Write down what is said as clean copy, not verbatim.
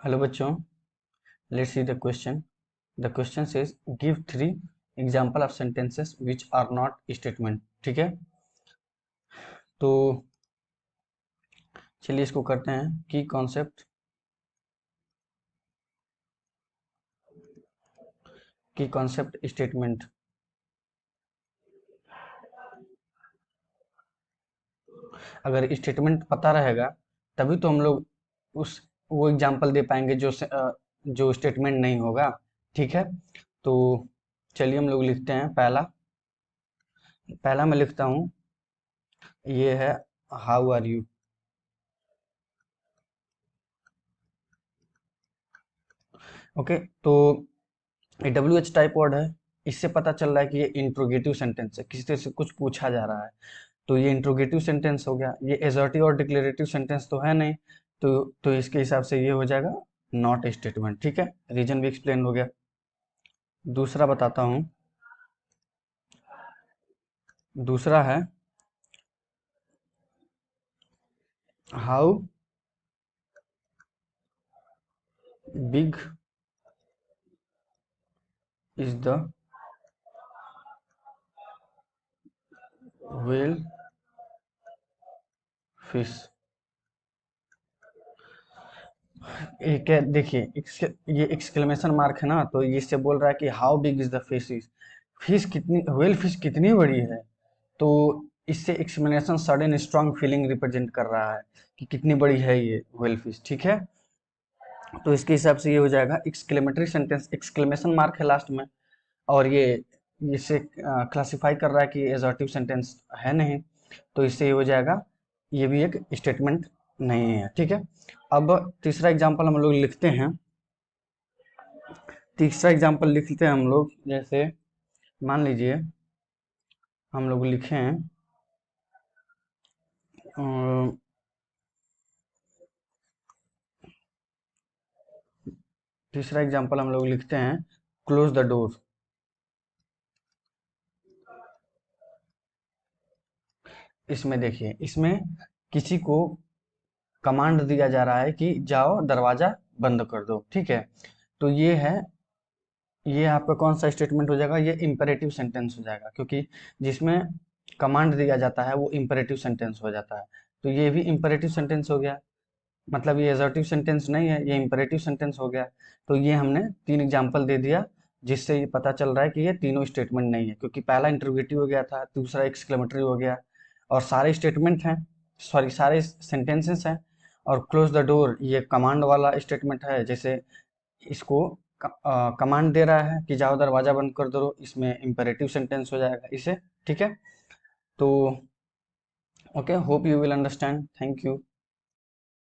Hello बच्चों, let's see the question. The question says give three example of sentences which are not statement. ठीक है, तो चलिए इसको करते हैं. की कॉन्सेप्ट स्टेटमेंट. अगर स्टेटमेंट पता रहेगा तभी तो हम लोग उस वो एग्जांपल दे पाएंगे जो स्टेटमेंट नहीं होगा. ठीक है, तो चलिए हम लोग लिखते हैं. पहला पहला मैं लिखता हूँ, ये है हाउ आर यू. ओके, तो ये WH टाइप वर्ड है. इससे पता चल रहा है कि ये इंट्रोगेटिव सेंटेंस है, किसी तरह से कुछ पूछा जा रहा है. तो ये इंट्रोगेटिव सेंटेंस हो गया. ये एसर्टिव और डिक्लेरेटिव सेंटेंस तो है नहीं, तो इसके हिसाब से ये हो जाएगा नॉट स्टेटमेंट. ठीक है, रीजन भी एक्सप्लेन हो गया. दूसरा बताता हूँ. दूसरा है how big is the whale fish. ये क्या, देखिए ये एक्सक्लेमेशन मार्क है ना, तो ये इससे बोल रहा है कि how big is the fish. Fish कितनी, व्हेल फिश कितनी बड़ी है. तो इससे explanation sudden strong feeling represent कर रहा है कि कितनी बड़ी है ये व्हेल फिश. ठीक है, तो इसके हिसाब से ये हो जाएगा एक्सक्लेमेटरी सेंटेंस. एक्सक्लेमेशन मार्क है लास्ट में, और ये इसे क्लासिफाई कर रहा है कि एजर्टिव सेंटेंस है नहीं, तो इससे ये हो जाएगा ये भी एक स्टेटमेंट नहीं है. ठीक है, अब तीसरा एग्जांपल हम लोग लिखते हैं. तीसरा एग्जांपल लिखते हैं हम लोग. जैसे मान लीजिए हम लोग लिखे हैं तीसरा एग्जांपल हम लोग लिखते हैं क्लोज द डोर. इसमें देखिए, इसमें किसी को कमांड दिया जा रहा है कि जाओ दरवाजा बंद कर दो. ठीक है, तो ये आपका कौन सा स्टेटमेंट हो जाएगा? ये इंपेरेटिव सेंटेंस हो जाएगा, क्योंकि जिसमें कमांड दिया जाता है वो इंपेरेटिव सेंटेंस हो जाता है. तो ये भी इंपेरेटिव सेंटेंस हो गया, मतलब ये एजर्टिव सेंटेंस नहीं है, ये इंपेरेटिव सेंटेंस हो गया. तो ये हमने तीन एग्जांपल दे दिया, जिससे ये पता चल रहा है कि ये तीनों स्टेटमेंट नहीं है, क्योंकि पहला इंटरोगेटिव हो गया था, दूसरा एक्सक्लेमेटरी हो गया, और सारे स्टेटमेंट हैं, सॉरी सारे सेंटेंसेस हैं. और क्लोज द डोर ये कमांड वाला स्टेटमेंट है. जैसे इसको कमांड दे रहा है कि जाओ दरवाजा बंद कर दो, इसमें इंपेरेटिव सेंटेंस हो जाएगा इसे. ठीक है, तो okay, hope you will understand. Thank you.